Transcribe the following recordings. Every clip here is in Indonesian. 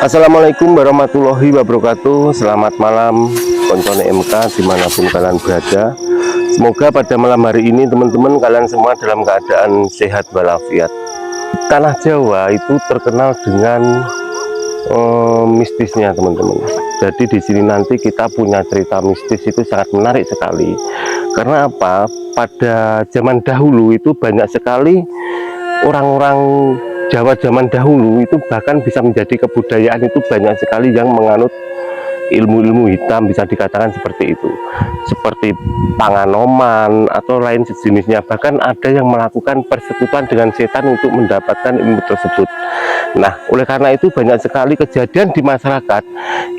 Assalamualaikum warahmatullahi wabarakatuh. Selamat malam koncone MK dimanapun kalian berada. Semoga pada malam hari ini teman-teman kalian semua dalam keadaan sehat walafiat. Tanah Jawa itu terkenal dengan mistisnya teman-teman. Jadi di sini nanti kita punya cerita mistis itu sangat menarik sekali. Karena apa? Pada zaman dahulu itu banyak sekali orang-orang Jawa zaman dahulu itu bahkan bisa menjadi kebudayaan, itu banyak sekali yang menganut ilmu-ilmu hitam, bisa dikatakan seperti itu, seperti panganoman atau lain sejenisnya. Bahkan ada yang melakukan persekutuan dengan setan untuk mendapatkan ilmu tersebut. Nah, oleh karena itu banyak sekali kejadian di masyarakat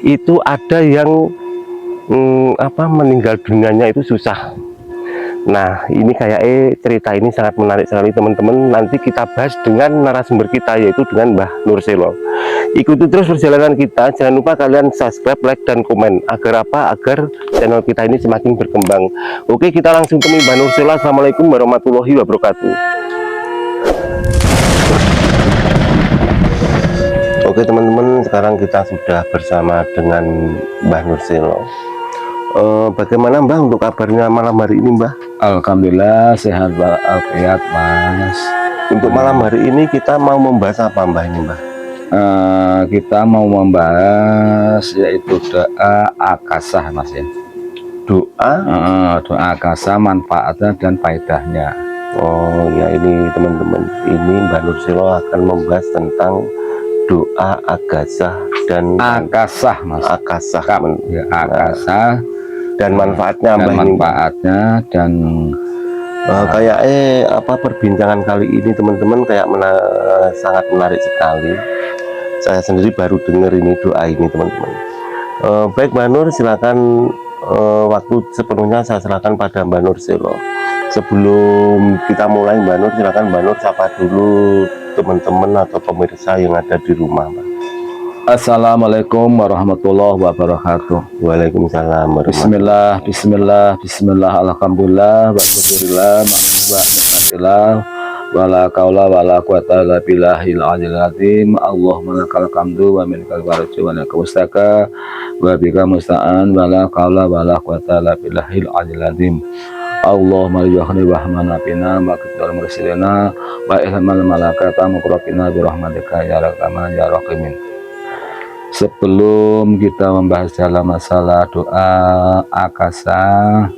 itu ada yang meninggal dunianya itu susah. Nah, ini kayaknya cerita ini sangat menarik sekali teman-teman. Nanti kita bahas dengan narasumber kita, yaitu dengan Mbah Nur Selo. Ikuti terus perjalanan kita. Jangan lupa kalian subscribe, like, dan komen. Agar apa? Agar channel kita ini semakin berkembang. Oke, kita langsung temui Mbah Nur Selo. Assalamualaikum warahmatullahi wabarakatuh. Oke teman-teman, sekarang kita sudah bersama dengan Mbah Nur Selo. Bagaimana Mbah untuk kabarnya malam hari ini Mbah? Alhamdulillah sehat walafiat Mas. Untuk malam hari ini kita mau membahas apa Mbah ini Mbah? Kita mau membahas yaitu doa akasah Mas ya. Doa akasah, manfaatnya dan faedahnya. Oh ya, ini teman-teman, ini Mbah Nur Selo akan membahas tentang doa akasah dan akasah Mas. Akasah ya, akasah dan manfaatnya dan manfaatnya dan kayak perbincangan kali ini teman-teman kayak sangat menarik sekali. Saya sendiri baru dengar ini doa ini teman-teman. Baik Mbah Nur, silakan, waktu sepenuhnya saya silakan pada Mbah Nur Selo. Sebelum kita mulai Mbah Nur, silakan Mbah Nur sapa dulu teman-teman atau pemirsa yang ada di rumah Mbah. Assalamualaikum warahmatullahi wabarakatuh. Waalaikumsalam Bismillah, bismillah, bismillah, alhamdulillah, walhamdulillah, mahmudillah, wala kaula wala quwata illa billahil aliyil azim. Allahumma lakal hamdu wa minkal warju wa lakal mustaka wa bika musta'an wala kaula wala quwata illa billahil aliyil azim. Allahumma yuhni wa rahmanabina wa qadar mursilina wa ilmal malakata muqrabina bi rahmatika ya rahman ya rahimin. Sebelum kita membahas dalam masalah doa akasah,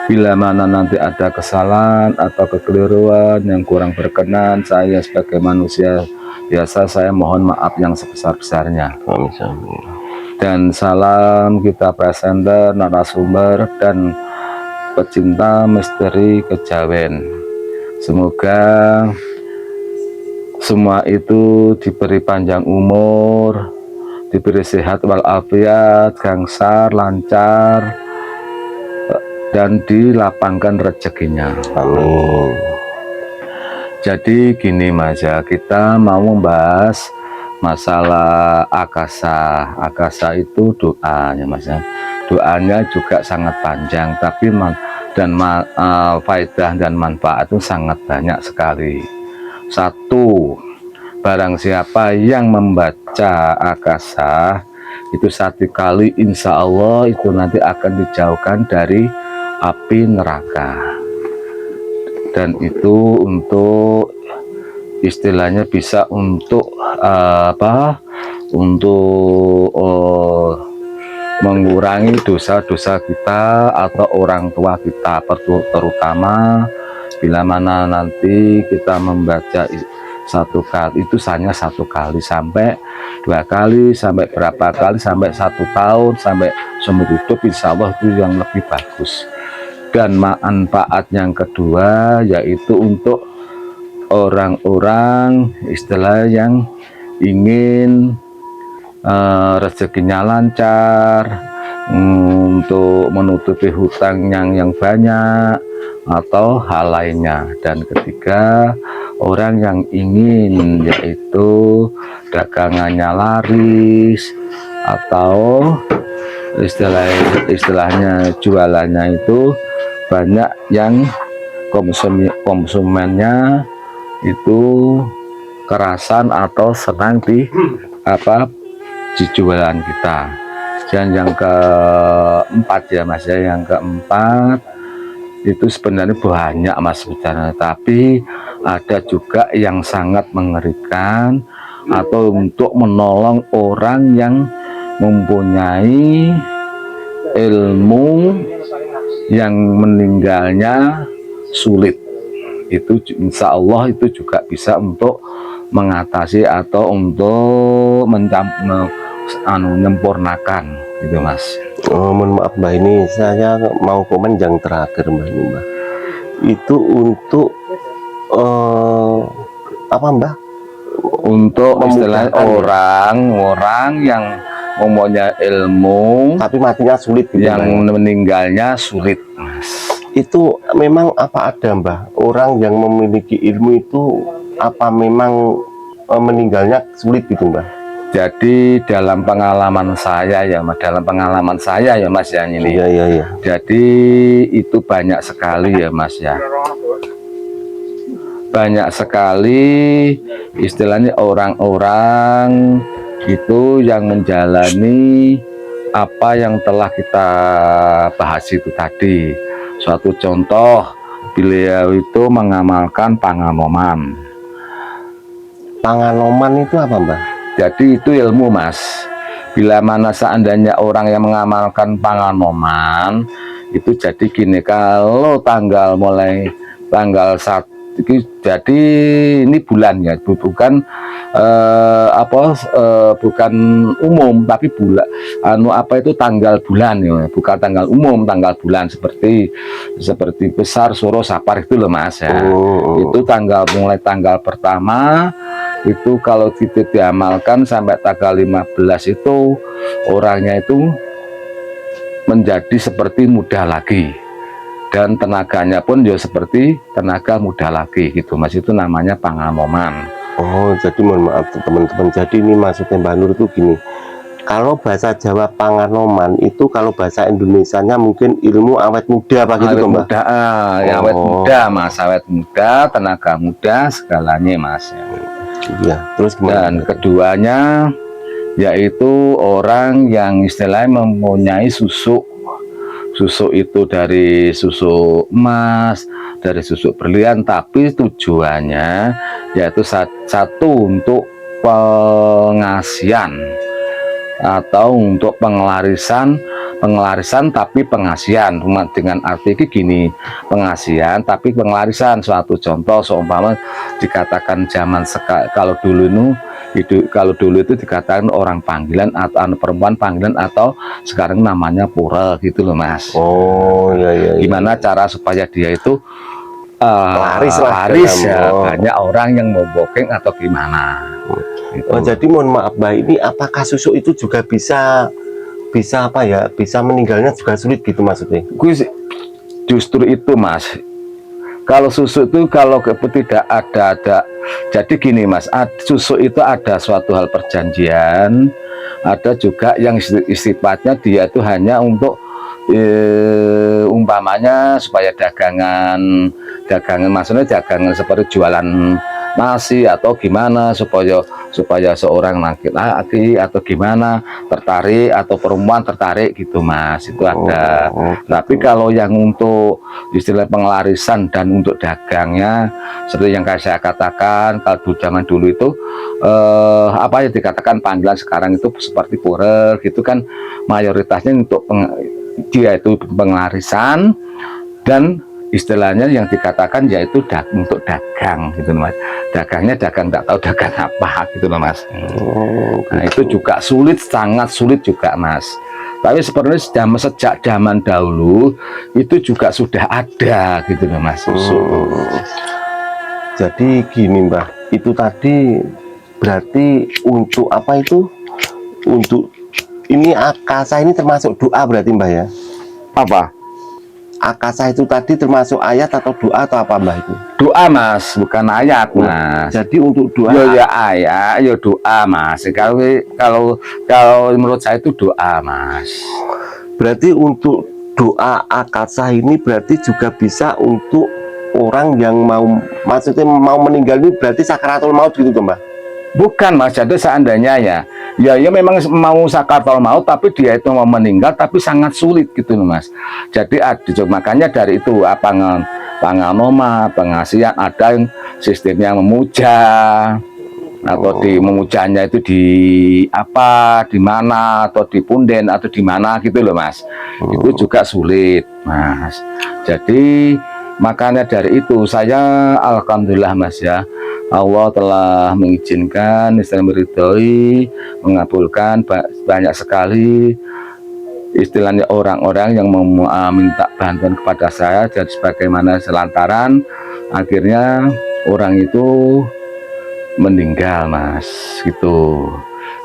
bila mana nanti ada kesalahan atau kekeliruan yang kurang berkenan, saya sebagai manusia biasa saya mohon maaf yang sebesar-besarnya. Dan salam kita presenter, narasumber, dan pecinta misteri kejawen. Semoga semua itu diberi panjang umur, diberi sehat walafiat, gangsar, lancar, dan dilapangkan rezekinya. Amin. Jadi gini Mas ya, kita mau membahas masalah akasah. Akasah itu doanya Mas ya. Doanya juga sangat panjang, tapi faedah dan manfaat itu sangat banyak sekali. Satu, barang siapa yang membaca akasah itu satu kali, insya Allah itu nanti akan dijauhkan dari api neraka. Dan itu untuk istilahnya bisa untuk mengurangi dosa-dosa kita atau orang tua kita, terutama bila mana nanti kita membaca satu kali itu hanya satu kali, sampai dua kali, sampai berapa kali, sampai 1 tahun, sampai seumur hidup, insya Allah itu yang lebih bagus. Dan manfaat yang kedua yaitu untuk orang-orang istilah yang ingin rezekinya lancar, untuk menutupi hutang yang banyak atau hal lainnya. Dan ketiga, orang yang ingin yaitu dagangannya laris atau istilahnya jualannya itu banyak yang konsumennya itu kerasan atau senang di jualan kita. Dan yang keempat ya Mas ya, yang keempat itu sebenarnya banyak Mas bencana, tapi ada juga yang sangat mengerikan atau untuk menolong orang yang mempunyai ilmu yang meninggalnya sulit. Itu insya Allah itu juga bisa untuk mengatasi atau untuk menyempurnakan gitu Mas. Oh, mohon maaf Mbah, ini saya mau komen yang terakhir Mbah ini Mbah. Itu untuk apa Mbah? Untuk istilahnya Memudahkan orang yang mempunyai ilmu tapi matinya sulit gitu, yang Mbah. meninggalnya sulit Mas. Itu memang apa ada Mbah, orang yang memiliki ilmu itu apa memang meninggalnya sulit gitu Mbah? Jadi dalam pengalaman saya ya Mas, ya ini. Iya. Jadi itu banyak sekali ya Mas ya. Banyak sekali istilahnya orang-orang itu yang menjalani apa yang telah kita bahas itu tadi. Suatu contoh, beliau itu mengamalkan panganoman. Panganoman itu apa Mbah? Jadi itu ilmu Mas. Bila mana seandainya orang yang mengamalkan panganoman itu jadi gini, kalau mulai tanggal 1, jadi ini bulan ya, bukan bukan umum, tapi bulan itu tanggal bulan ya, bukan tanggal umum, tanggal bulan seperti besar Suro Sapar itu loh Mas ya. Itu mulai tanggal pertama itu kalau kita diamalkan sampai tanggal 15 itu orangnya itu menjadi seperti muda lagi, dan tenaganya pun ya seperti tenaga muda lagi gitu Mas. Itu namanya panganoman. Oh, jadi mohon maaf teman-teman, jadi ini maksudnya Mbah Nur itu gini, kalau bahasa Jawa panganoman itu, kalau bahasa Indonesianya mungkin ilmu awet muda apa gitu Mbah? Muda, ya, awet muda Mas, awet muda, tenaga muda, segalanya Mas ya. Iya, terus gimana? Dan keduanya yaitu orang yang istilahnya mempunyai susu itu dari susu emas, dari susu berlian, tapi tujuannya yaitu satu untuk pengasihan atau untuk pengelarisan tapi pengasihan, dengan arti gini, pengasihan tapi pengelarisan. Suatu contoh seumpama dikatakan zaman kalau dulu itu dikatakan orang panggilan atau perempuan panggilan, atau sekarang namanya pura gitu loh Mas. Oh iya. Gimana cara supaya dia itu laris ya, banyak orang yang mau booking atau gimana gitu. Oh, jadi mohon maaf Mbah, ini apakah susu itu juga bisa apa ya, bisa meninggalnya juga sulit gitu maksudnya? Justru itu Mas, kalau susu itu kalau tidak ada jadi gini Mas, susu itu ada suatu hal perjanjian, ada juga yang sifatnya dia itu hanya untuk umpamanya supaya dagangan maksudnya dagangan seperti jualan nasi atau gimana, supaya seorang laki-laki atau gimana tertarik, atau perempuan tertarik gitu Mas, itu ada. Tapi kalau yang untuk istilah pengelarisan dan untuk dagangnya seperti yang saya katakan, kalau zaman dulu itu apa yang dikatakan panggilan, sekarang itu seperti pura gitu kan, mayoritasnya untuk dia itu pengelarisan, dan istilahnya yang dikatakan yaitu untuk dagang gitu Mas. Dagangnya nggak tahu dagang apa gitu loh Mas. Nah itu juga sulit, sangat sulit juga Mas. Tapi sebenarnya sejak zaman dahulu itu juga sudah ada gitu loh Mas, susu. Jadi gini Mbah, itu tadi berarti untuk apa itu? Untuk ini akasa ini termasuk doa berarti Mbah ya? Apa? akasa itu tadi termasuk ayat atau doa atau apa Mbah itu? Doa Mas, bukan ayat Mas. Jadi untuk doa Ya ayat, ya doa Mas. Kalau menurut saya itu doa Mas. berarti untuk doa akasa ini berarti juga bisa untuk orang yang mau, maksudnya mau meninggal ini berarti sakaratul maut gitu tuh Mbah? Bukan Mas, jadi seandainya ya memang mau sakaratul maut, tapi dia itu mau meninggal tapi sangat sulit gitu loh Mas. Jadi makanya dari itu panganoma, pengasihan, ada yang sistemnya memuja atau di memujanya itu di apa, di mana, atau di punden atau di mana gitu loh Mas. Itu juga sulit Mas. Jadi makanya dari itu saya alhamdulillah Mas ya, Allah telah mengizinkan, istilah meridhoi, mengabulkan banyak sekali istilahnya orang-orang yang minta bantuan kepada saya, dan sebagaimana selantaran akhirnya orang itu meninggal Mas gitu.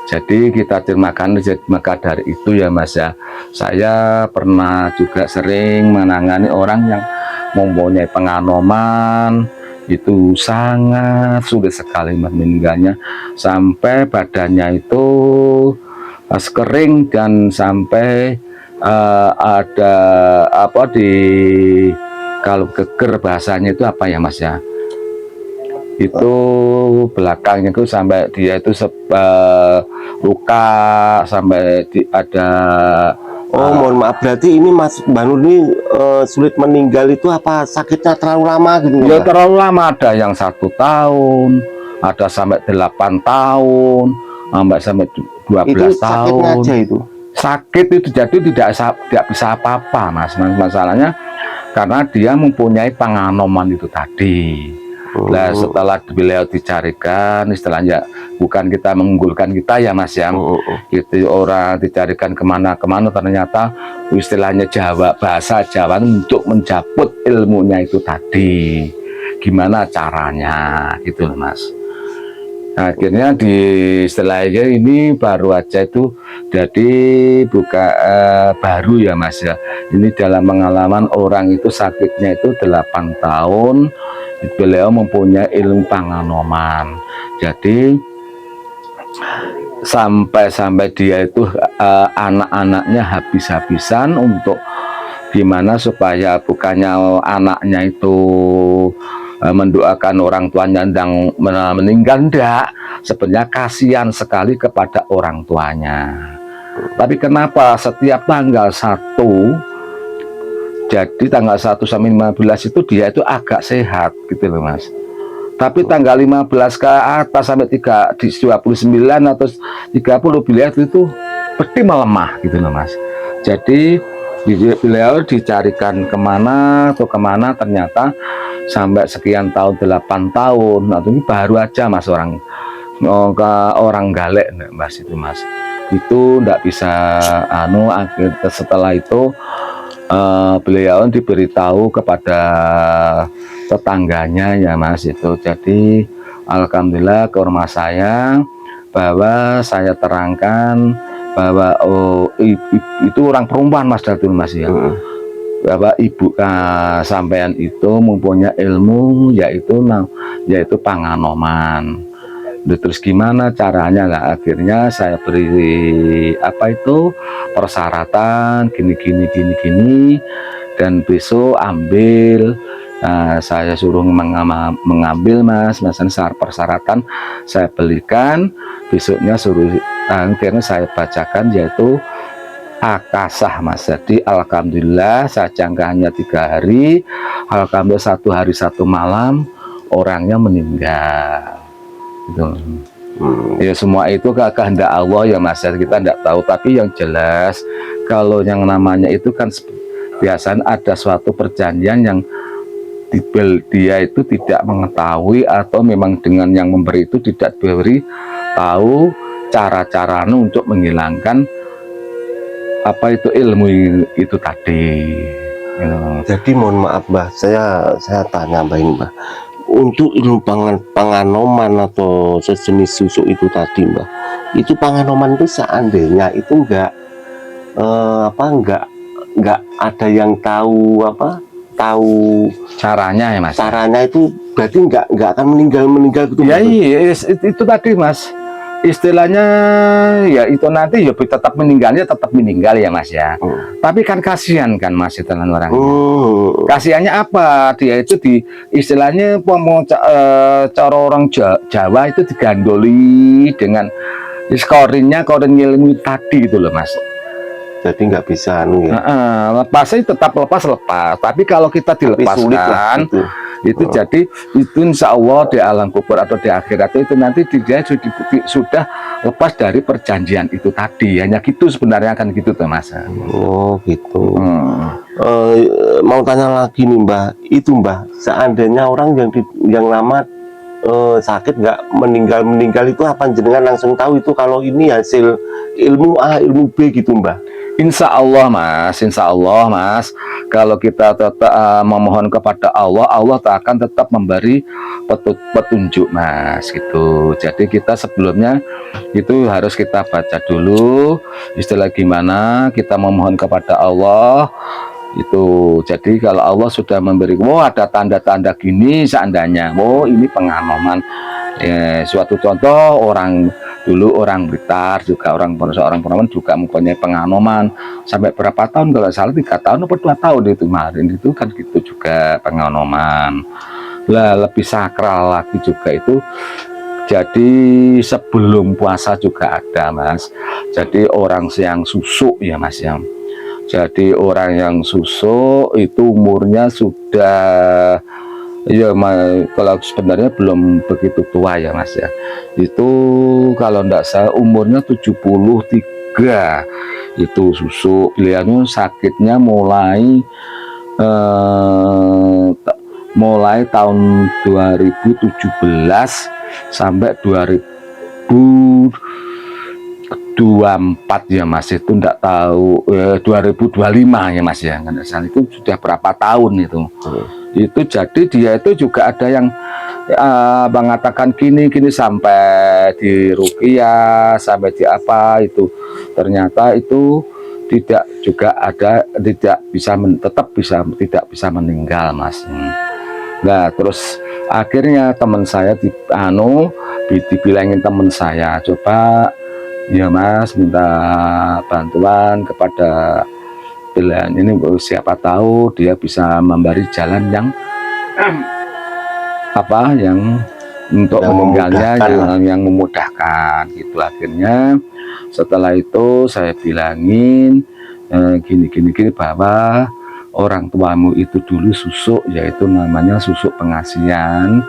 Jadi kita termakan, maka dari itu ya Mas ya, saya pernah juga sering menangani orang yang mempunyai penganoman, itu sangat sulit sekali meninggalnya, sampai badannya itu kering dan sampai ada apa di, kalau geger bahasanya itu apa ya Mas ya, itu belakangnya itu sampai dia itu luka sampai ada. Oh mohon maaf, berarti ini Mas Mbah Nur ini sulit meninggal itu apa sakitnya terlalu lama gitu? Ya terlalu lama, ada yang 1 tahun, ada sampai 8 tahun, sampai 12 itu tahun. Aja itu sakit itu, jadi tidak bisa apa-apa Mas. Masalahnya karena dia mempunyai penganoman itu tadi. Nah setelah beliau dicarikan, istilahnya bukan kita mengunggulkan kita ya Mas ya, itu orang dicarikan kemana-kemana, ternyata istilahnya bahasa Jawa untuk menjaput ilmunya itu tadi, gimana caranya gitu loh Mas. Nah, akhirnya di istilahnya ini baru aja itu jadi baru ya Mas ya, ini dalam pengalaman orang itu sakitnya itu 8 tahun, beliau mempunyai ilmu panganoman, jadi sampai dia itu anak-anaknya habis-habisan untuk gimana supaya bukannya anaknya itu mendoakan orang tuanya yang meninggal, enggak, sebenarnya kasihan sekali kepada orang tuanya. Tapi kenapa setiap tanggal 1, jadi tanggal 1 sampai 15 itu dia itu agak sehat gitu loh Mas. Tapi tanggal 15 ke atas sampai 29 atau 30 beliau itu pasti melemah gitu loh Mas. Jadi beliau dicarikan kemana atau kemana, ternyata sampai sekian tahun, 8 tahun, atau ini baru aja Mas orang galek Mas itu Mas, itu enggak bisa akhirnya setelah itu beliau diberitahu kepada tetangganya ya Mas itu. Jadi alhamdulillah ke rumah saya, bahwa saya terangkan bahwa itu orang perempuan Mas Datul Mas ya, bahwa ibu sampean itu mempunyai ilmu yaitu panganoman. Terus gimana caranya lah, akhirnya saya beri persyaratan gini, dan besok ambil. Saya suruh mengambil Mas, persyaratan saya belikan, besoknya suruh akhirnya saya bacakan yaitu akasah Mas. Jadi alhamdulillah saya jangka hanya 3 hari, alhamdulillah 1 hari 1 malam orangnya meninggal gitu. Ya semua itu kehendak Allah ya Mas, kita tidak tahu, tapi yang jelas kalau yang namanya itu kan biasanya ada suatu perjanjian yang dia itu tidak mengetahui, atau memang dengan yang memberi itu tidak diberi tahu cara-cara untuk menghilangkan ilmu itu tadi. Jadi mohon maaf Mbah, saya tanya Mbah, untuk ilmu panganoman atau sejenis susu itu tadi Mbah, itu panganoman itu seandainya itu enggak nggak ada yang tahu Caranya ya Mas. caranya itu berarti nggak akan meninggal gitu. Ya Mas? iya, itu tadi Mas. Istilahnya ya itu nanti ya tetap meninggal ya Mas ya. Tapi kan kasihan kan Mas itu orang. Kasihannya apa? Dia itu istilahnya cara orang Jawa itu digandoli dengan korin ilmu tadi gitu loh Mas. Jadi nggak bisa ya. Lepasnya tetap lepas. Tapi kalau kita dilepaskan gitu. itu jadi itu insya Allah di alam kubur atau di akhirat itu nanti dia sudah lepas dari perjanjian itu tadi. Hanya gitu sebenarnya kan gitu tuh Mas. Oh gitu. Mau tanya lagi nih Mbah, itu Mbah, seandainya orang yang lama sakit nggak meninggal itu apa jenengan langsung tahu itu kalau ini hasil ilmu A ilmu B gitu Mbah? Insya Allah Mas, kalau kita tetap memohon kepada Allah, Allah akan tetap memberi petunjuk Mas gitu. Jadi kita sebelumnya itu harus kita baca dulu istilah gimana kita memohon kepada Allah itu. Jadi kalau Allah sudah memberi, ada tanda-tanda gini seandainya, ini pengalaman. Suatu contoh dulu orang Blitar juga seorang peneman juga mempunyai pengalaman sampai berapa tahun, kalau salah 3 tahun atau 2 tahun itu kemarin itu kan gitu juga pengalaman. Lah lebih sakral lagi juga itu. Jadi sebelum puasa juga ada Mas. Jadi orang yang susuk ya Mas ya. Jadi orang yang susuk itu umurnya sudah ya kalau sebenarnya belum begitu tua ya Mas ya. Itu kalau enggak salah umurnya 73 itu susuk. Beliau sakitnya mulai tahun 2017 sampai 2024 ya Mas, itu enggak tahu 2025 ya Mas ya, enggak salah itu sudah berapa tahun itu. Itu jadi dia itu juga ada yang mengatakan gini sampai di ruqyah sampai di apa itu, ternyata itu tidak juga ada, tidak bisa meninggal Mas. Nah terus akhirnya teman saya dibilangin teman saya, coba ya Mas minta bantuan kepada pilihan ini, siapa tahu dia bisa memberi jalan yang yang untuk meninggalnya yang memudahkan gitu. Akhirnya setelah itu saya bilangin gini bahwa orang tuamu itu dulu susuk, yaitu namanya susuk pengasihan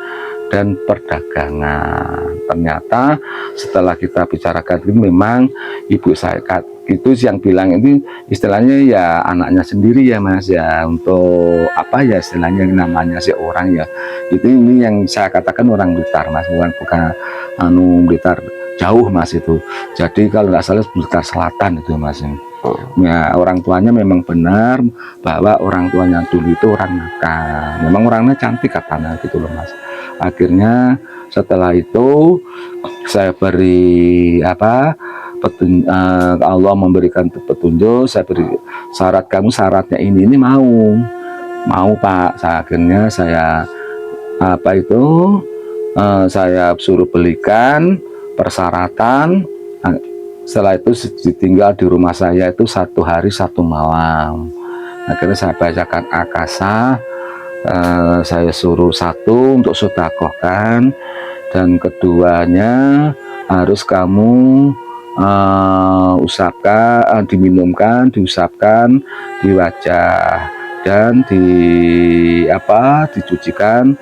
dan perdagangan. Ternyata setelah kita bicarakan itu memang ibu saya itu yang bilang ini istilahnya ya anaknya sendiri ya Mas ya, untuk apa ya istilahnya namanya si orang ya itu, ini yang saya katakan orang Blitar Mas, bukan Blitar jauh Mas itu. Jadi kalau nggak salah Blitar Selatan itu Mas. Ya orang tuanya memang benar bahwa orang tuanya dulu itu orang nakal, memang orangnya cantik katanya gitu loh Mas. Akhirnya setelah itu saya beri Allah memberikan petunjuk, saya beri syarat, kamu syaratnya ini mau Pak. Akhirnya saya saya suruh belikan persyaratan. Setelah itu ditinggal di rumah saya itu 1 hari 1 malam. Akhirnya saya bacakan akasa, saya suruh 1 untuk sedekahkan, dan keduanya harus kamu usapkan, diusapkan di wajah dan dicucikan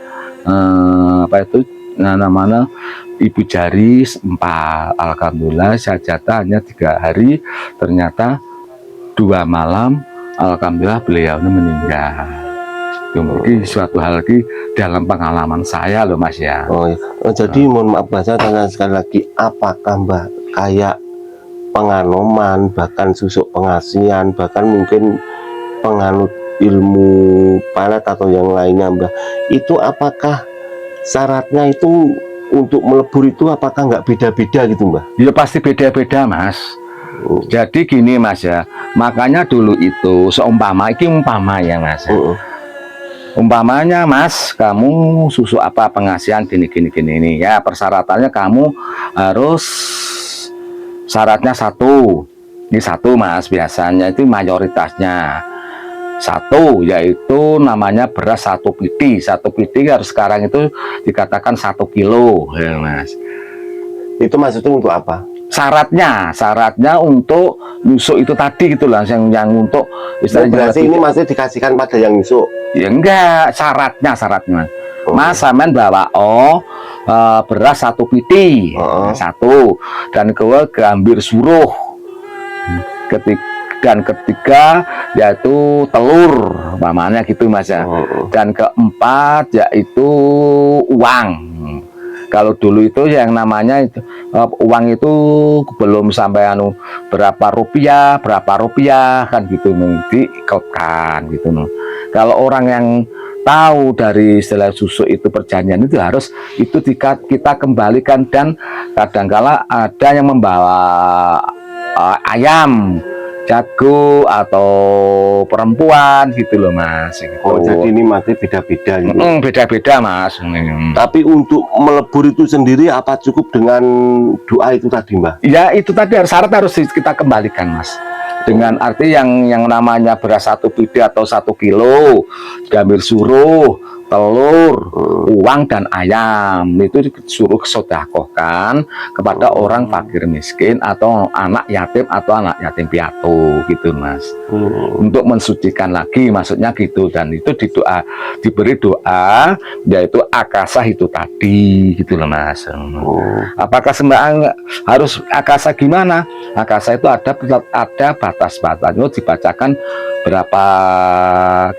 namanya ibu jari 4. Alhamdulillah sajatah hanya 3 hari, ternyata 2 malam alhamdulillah beliau meninggal. Ini suatu hal lagi dalam pengalaman saya loh Mas ya. Jadi mohon maaf saya tanya sekali lagi, apakah Mbah kayak penganoman, bahkan susuk pengasihan, bahkan mungkin penganut ilmu palet atau yang lainnya Mbah, itu apakah syaratnya itu untuk melebur itu apakah nggak beda-beda gitu Mbah? Ya pasti beda-beda Mas. Jadi gini Mas ya, makanya dulu itu seumpama iki umpama ya Mas. Umpamanya Mas, kamu susu apa pengasihan gini ini ya, persyaratannya kamu harus syaratnya satu. Ini satu Mas, biasanya itu mayoritasnya satu, yaitu namanya beras 1 piti. 1 piti harus sekarang itu dikatakan 1 kilo ya Mas. Itu maksudnya untuk apa? Syaratnya untuk nyusuk itu tadi gitu lah, yang untuk berarti ini maksudnya dikasihkan pada yang nyusuk? Ya enggak, syaratnya Mas sampean bawa beras 1 piti, satu, dan kedua gambir suruh, dan ketiga yaitu telur, namanya gitu Mas ya. Dan keempat yaitu uang. Kalau dulu itu yang namanya itu uang itu belum sampai berapa rupiah kan gitu, diikutkan gitu. Kalau orang yang tahu dari istilah susu itu perjanjian itu harus itu kita kembalikan, dan kadangkala ada yang membawa ayam, jago atau perempuan gitu loh Mas. Oh, jadi ini masih beda-beda gitu. Beda-beda Mas. Tapi untuk melebur itu sendiri apa cukup dengan doa itu tadi Mbak? Ya itu tadi syarat harus kita kembalikan Mas. Dengan arti yang namanya beras 1 piti atau 1 kilo, gambir suruh, telur, uang dan ayam itu disuruh sodakohkan kepada orang fakir miskin atau anak yatim piatu gitu Mas. Untuk mensucikan lagi maksudnya gitu, dan itu diberi doa yaitu akasah itu tadi gitu loh Mas. Apakah sembahyang harus akasah gimana? Akasah itu ada batas-batasnya, dibacakan berapa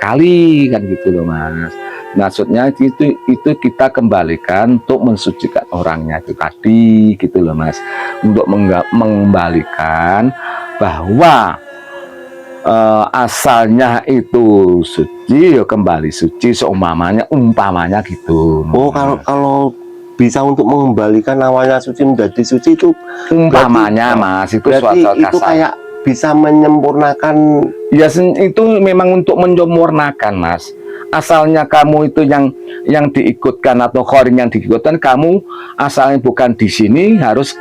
kali kan gitu loh Mas. Maksudnya itu kita kembalikan untuk mensucikan orangnya itu tadi gitu loh Mas, untuk mengembalikan bahwa asalnya itu suci ya kembali suci umpamanya gitu. Oh, kalau bisa untuk mengembalikan awalnya suci menjadi suci itu umpamanya Mas, itu berarti suatu itu kayak bisa menyempurnakan ya, itu memang untuk menyempurnakan Mas. Asalnya kamu itu yang diikutkan atau khorin yang diikutkan, kamu asalnya bukan di sini, harus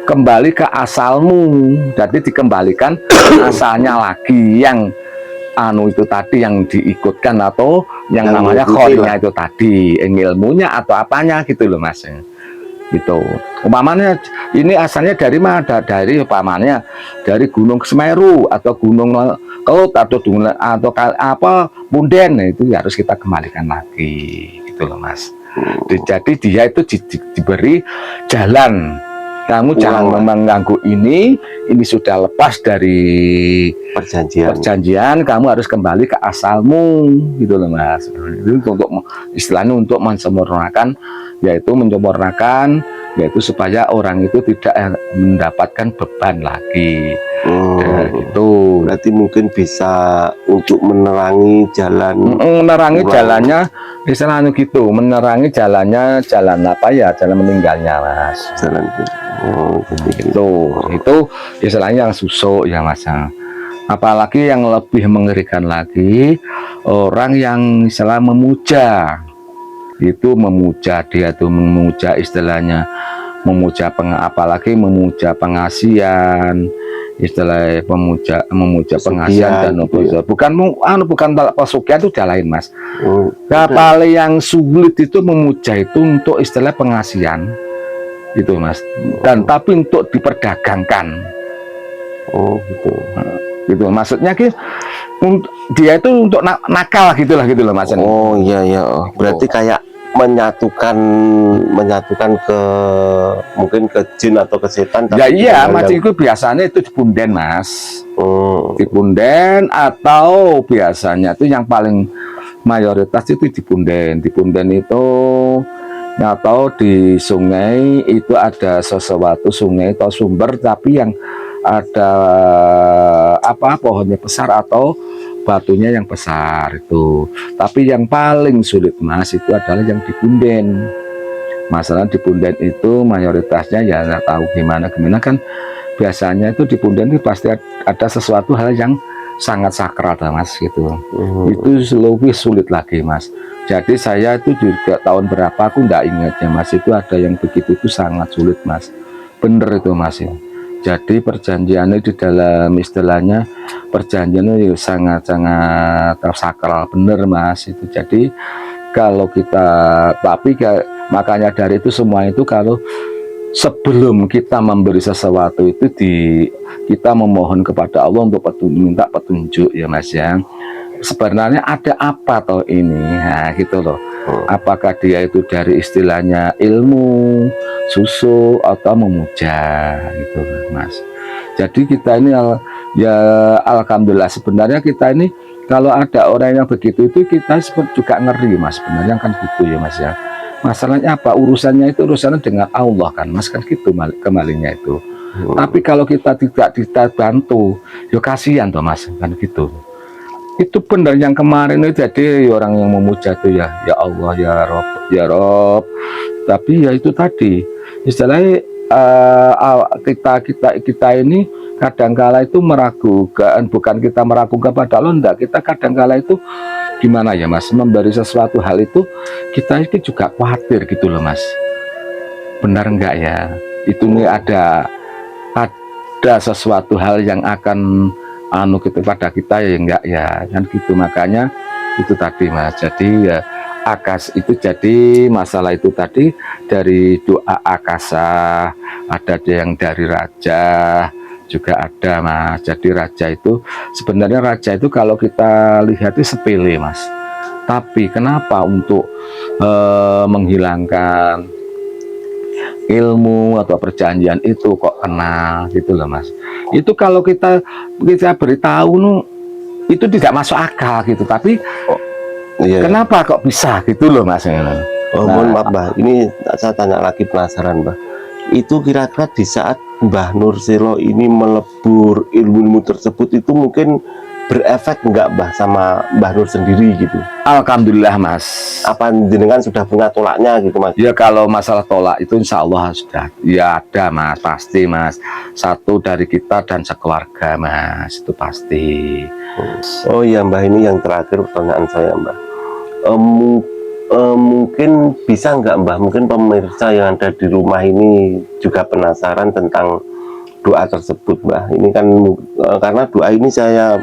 kembali ke asalmu. Jadi dikembalikan asalnya lagi, yang itu tadi yang diikutkan atau yang namanya khorinnya itu tadi, ilmunya atau apanya gitu loh Mas. Gitu. Umpamanya ini asalnya dari mana? Dari umpamanya dari Gunung Semeru atau Gunung Kelut atau apa Punden, itu harus kita kembalikan lagi gitu loh Mas. Jadi dia itu diberi jalan. Kamu jangan mengganggu ini sudah lepas dari perjanjian, kamu harus kembali ke asalmu gitu loh Mas. Itu untuk istilahnya untuk menyempurnakan, yaitu supaya orang itu tidak mendapatkan beban lagi. Itu berarti mungkin bisa untuk menerangi jalan, jalannya istilahnya gitu, menerangi jalan apa ya, jalan meninggalnya Mas. Jalan itu istilahnya yang susuk ya Mas. Apalagi yang lebih mengerikan lagi, orang yang istilah memuja dia tuh memuja istilahnya apalagi memuja pengasian, istilah memuja pengasian dan bukan pesugihan itu udah lain Mas. Paling yang sulit itu memuja itu untuk istilah pengasian itu Mas, dan tapi untuk diperdagangkan. Gitu maksudnya dia itu untuk nakal gitu loh Mas. Oh iya berarti kayak menyatukan ke mungkin ke jin atau ke setan. Ya iya Mas, itu biasanya itu di punden Mas. Di punden, atau biasanya itu yang paling mayoritas itu di punden itu, atau di sungai itu ada sesuatu sungai atau sumber tapi yang ada pohonnya besar atau batunya yang besar itu. Tapi yang paling sulit Mas itu adalah yang di punden. Masalah di punden itu mayoritasnya ya nggak tahu gimana kan biasanya itu di pundak itu pasti ada sesuatu hal yang sangat sakral mas gitu. Itu lebih sulit lagi mas. Jadi saya itu juga tahun berapa aku nggak ingat ya mas, itu ada yang begitu itu sangat sulit mas, bener itu mas ya. Jadi perjanjiannya di dalam istilahnya perjanjiannya sangat-sangat sakral bener mas itu. Jadi kalau kita makanya dari itu semua itu kalau sebelum kita memberi sesuatu itu kita memohon kepada Allah untuk minta petunjuk ya mas ya. Sebenarnya ada apa toh ini, nah gitu loh. Apakah dia itu dari istilahnya ilmu, susu atau memuja gitu mas. Jadi kita ini ya alhamdulillah sebenarnya kita ini kalau ada orang yang begitu itu kita juga ngeri mas sebenarnya kan gitu ya mas ya. Masalahnya apa, urusannya dengan Allah kan mas, kan gitu kembalinya itu. Tapi kalau kita tidak bantu ya kasihan toh mas kan gitu. Itu benar yang kemarin itu, jadi orang yang memuja itu ya Allah ya Rob. Tapi ya itu tadi istilahnya kita ini kadangkala itu meragukan, bukan kita meragukan pada Allah, enggak, kita kadangkala itu gimana ya mas, memberi sesuatu hal itu kita itu juga khawatir gitu loh mas, benar enggak ya itu nih ada sesuatu hal yang akan gitu pada kita ya enggak ya kan gitu. Makanya itu tadi mas, jadi ya itu jadi masalah itu tadi dari doa akasa, ada yang dari raja juga ada mas. Jadi raja itu sebenarnya raja itu kalau kita lihat itu sepele mas, tapi kenapa untuk menghilangkan ilmu atau perjanjian itu kok kenal gitu loh mas. Itu kalau kita beritahu itu tidak masuk akal gitu, tapi kenapa kok bisa gitu loh mas. Mohon maaf Mbah, ini saya tanya lagi, penasaran Mbah, itu kira-kira di saat Mbah Nursilo ini melebur ilmu-ilmu tersebut itu mungkin berefek enggak Mbah sama Mbah Nur sendiri gitu? Alhamdulillah mas. Apa jenengan sudah punya tolaknya gitu mas? Ya kalau masalah tolak itu insya Allah sudah ya ada mas, pasti mas, satu dari kita dan sekeluarga mas, itu pasti. Oh iya Mbah, ini yang terakhir pertanyaan saya Mbah, mungkin bisa nggak Mbah, mungkin pemirsa yang ada di rumah ini juga penasaran tentang doa tersebut Mbah. Ini kan karena doa ini saya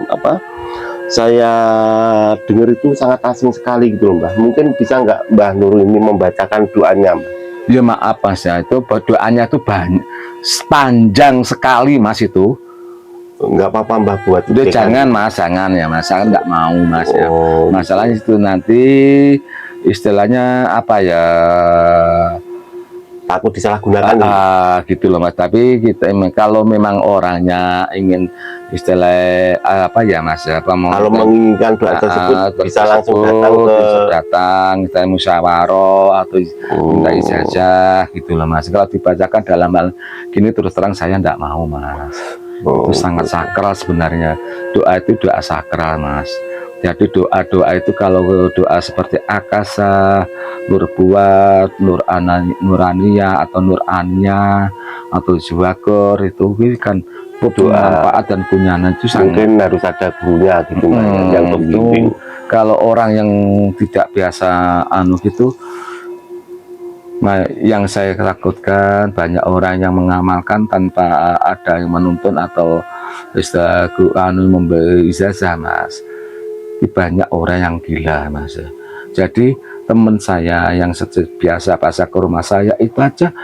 dengar itu sangat asing sekali gitu Mbah. Mungkin bisa nggak Mbah Nur ini membacakan doanya Mbah? Ya maaf mas ya, itu doanya itu banyak, panjang sekali mas itu. Nggak apa-apa Mbah buat udah jangan mas, jangan ya mas, saya nggak mau mas ya. Masalahnya itu nanti istilahnya apa ya, takut disalahgunakan gitu loh mas. Tapi kita kalau memang orangnya ingin istilah apa ya mas, kalau menginginkan doa tersebut bisa langsung datang kita musyawarah atau minta ijazah gitu loh mas. Kalau dibacakan dalam hal gini terus terang saya enggak mau mas. Itu sangat sakral sebenarnya, doa itu doa sakral mas. Jadi doa itu kalau doa seperti akasa, nur buat, nurania atau nurania atau zuwakor itu kan doa manfaat dan kunyanan itu mungkin harus ada gurunya gitu yang membimbing. Kalau orang yang tidak biasa gitu, nah, yang saya takutkan banyak orang yang mengamalkan tanpa ada yang menuntun atau memberi ijazah mas. Banyak orang yang gila mas. Jadi teman saya yang biasa pasca ke rumah saya itu aja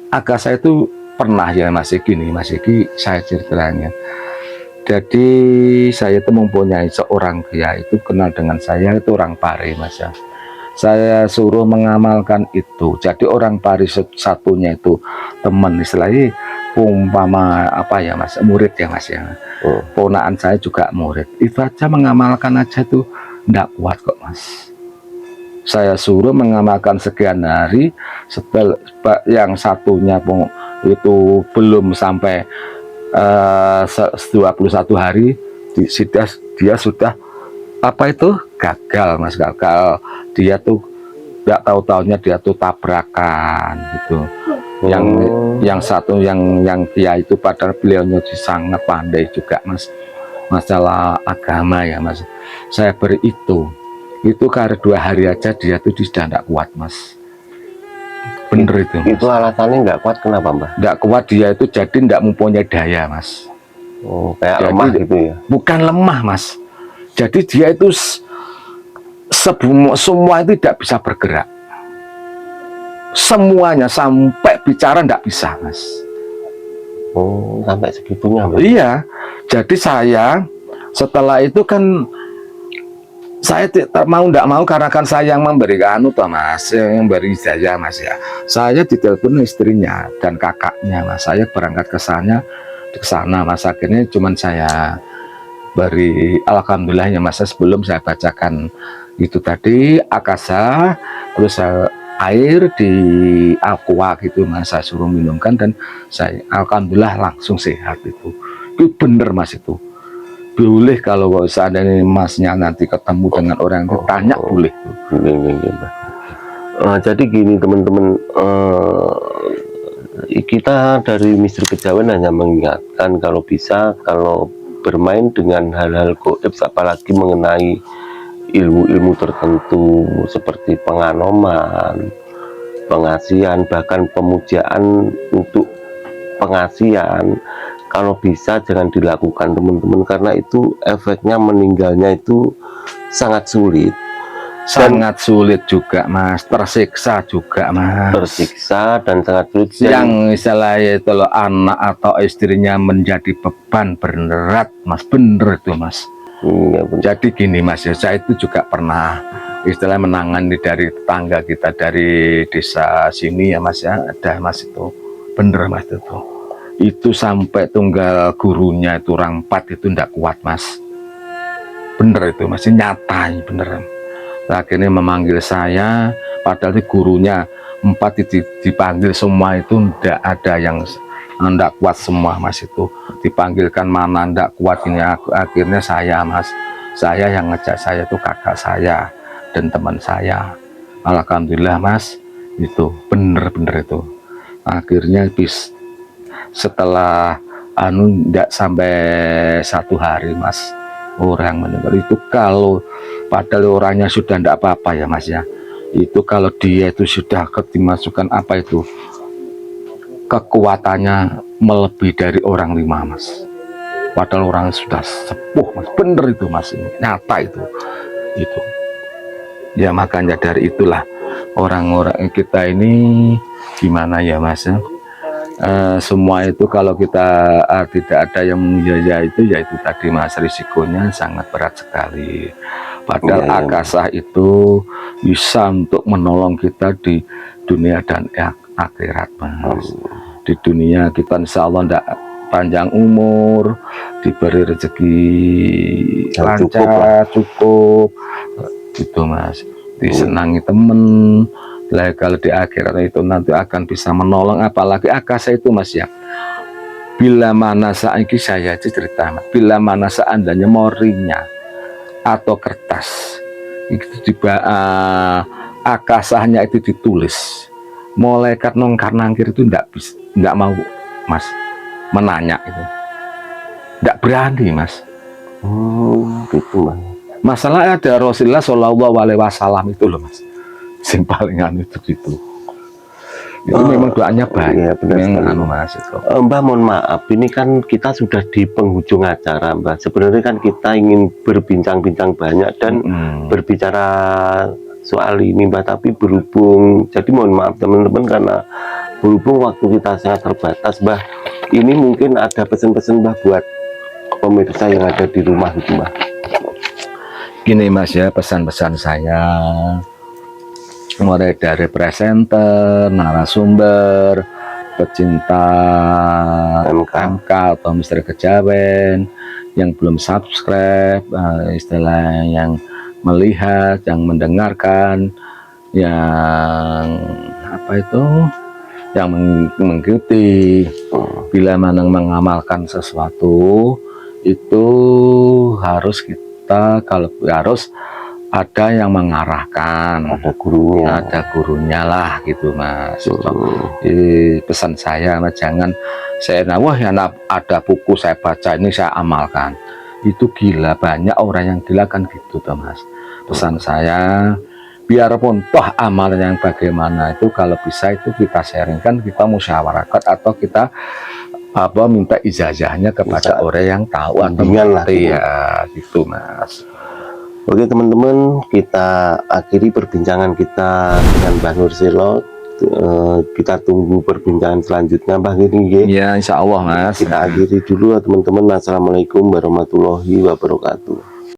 agak saya itu pernah ya mas gini, mas Iki saya ceritanya. Jadi saya itu mempunyai seorang dia itu kenal dengan saya, itu orang Pare mas ya. Saya suruh mengamalkan itu. Jadi orang Pare satunya itu teman istilahnya umpama apa ya mas, murid ya mas ya. Ponaan saya juga murid, itu aja mengamalkan aja tuh enggak kuat kok mas. Saya suruh mengamalkan sekian hari, setelah yang satunya itu belum sampai 21 hari dia sudah apa itu gagal mas, gagal. Dia tuh nggak tahu-taunya dia tuh tabrakan gitu. Yang satu yang dia itu padahal beliaunya sangat pandai juga mas masalah agama ya mas. Saya beri itu karena 2 hari aja dia tuh sudah tidak kuat mas. Bener itu mas. Itu alasannya nggak kuat kenapa mbah? Nggak kuat dia itu jadi tidak mempunyai daya mas. Oh, kayak jadi, lemah gitu ya? Bukan lemah mas, jadi dia itu semua itu tidak bisa bergerak, semuanya sampai bicara tidak bisa mas. Oh, sampai segitunya mbah? Iya, jadi saya setelah itu kan saya tidak mau karena kan saya yang memberikan mas, yang beri saya mas ya. Saya ditelepon istrinya dan kakaknya mas. Saya berangkat ke sana mas. Akhirnya cuman saya beri alhamdulillahnya mas. Sebelum saya bacakan itu tadi akasa, terus air di aqua gitu mas. Saya suruh minumkan dan saya alhamdulillah langsung sehat itu bener mas itu. Boleh kalau seandainya masnya nanti ketemu dengan orang yang tanya boleh. Jadi gini teman-teman, kita dari Misteri Kejawen hanya mengingatkan kalau bisa, kalau bermain dengan hal-hal gaib apalagi mengenai ilmu-ilmu tertentu seperti penganoman, pengasihan, bahkan pemujaan untuk pengasihan, kalau bisa jangan dilakukan teman-teman, karena itu efeknya meninggalnya itu sangat sulit. Sangat sulit juga mas, tersiksa juga mas. Tersiksa dan sangat sulit. Yang istilahnya itu loh, anak atau istrinya menjadi beban berat mas, bener itu mas. Ya, jadi gini mas ya, saya itu juga pernah istilah menangani dari tetangga kita dari desa sini ya mas ya, ada mas itu bener mas itu sampai tunggal gurunya itu orang 4 itu ndak kuat mas, bener itu masih nyata bener. Akhirnya memanggil saya, padahal itu gurunya 4 dipanggil semua itu ndak ada yang ndak kuat semua mas itu. Dipanggilkan mana ndak kuat ini, akhirnya saya mas, saya yang ngejak saya itu kakak saya dan teman saya. Alhamdulillah mas, itu bener-bener itu. Akhirnya setelah ndak sampai 1 hari mas, orang meninggal itu. Kalau padahal orangnya sudah ndak apa-apa ya mas ya, itu kalau dia itu sudah dimasukkan apa itu kekuatannya melebihi dari orang 5 mas, padahal orang sudah sepuh mas, bener itu mas, ini nyata itu ya. Makanya dari itulah orang-orang kita ini gimana ya mas ya, semua itu kalau kita tidak ada yang menjaya itu, yaitu tadi mas, risikonya sangat berat sekali. Padahal akasah itu bisa untuk menolong kita di dunia dan akhirat mas. Di dunia kita insya Allah tidak panjang umur, diberi rezeki lancar, cukup gitu mas, disenangi temen. Lah kalau di akhirat itu nanti akan bisa menolong, apalagi akasa itu mas ya. Bila mana saat ini saya cerita mas, bila mana seandainya morinya atau kertas itu tiba akasahnya itu ditulis, malaikat nongkar nangkir itu nggak mau mas menanya itu, nggak berani mas. Gitu mas. Masalah ada Rasulullah Shallallahu Alaihi Wasallam itu loh mas, yang palingan itu gitu. Itu memang doanya banyak. Iya, mas itu. Mbah mohon maaf, ini kan kita sudah di penghujung acara mbah. Sebenarnya kan kita ingin berbincang-bincang banyak dan berbicara soal ini mbah, tapi berhubung, jadi mohon maaf teman-teman karena berhubung waktu kita sangat terbatas mbah. Ini mungkin ada pesan-pesan mbah buat pemirsa yang ada di rumah gitu mbah. Gini mas ya, pesan-pesan saya mulai dari presenter, narasumber, pecinta MK atau Misteri Kejawen yang belum subscribe, istilah yang melihat, yang mendengarkan, yang apa itu, yang mengikuti. Bila mana mengamalkan sesuatu itu harus kita, kalau harus ada yang mengarahkan, ada gurunya. ada gurunya lah gitu Mas. Hmm. Pesan saya Mas, jangan saya wah ya ada buku saya baca ini saya amalkan, itu gila. Banyak orang yang gila kan gitu toh Mas. Pesan saya, biarpun toh amalan yang bagaimana itu, kalau bisa itu kita sharingkan, kita musyawarahkan, atau kita minta ijazahnya kepada orang yang tahu atau bimbingan lah mengerti, ya gitu Mas. Oke teman-teman, kita akhiri perbincangan kita dengan Mbah Nur Silot. Kita tunggu perbincangan selanjutnya Mbah Giri. Ya insya Allah Mas. Kita akhiri dulu ya teman-teman. Assalamualaikum warahmatullahi wabarakatuh.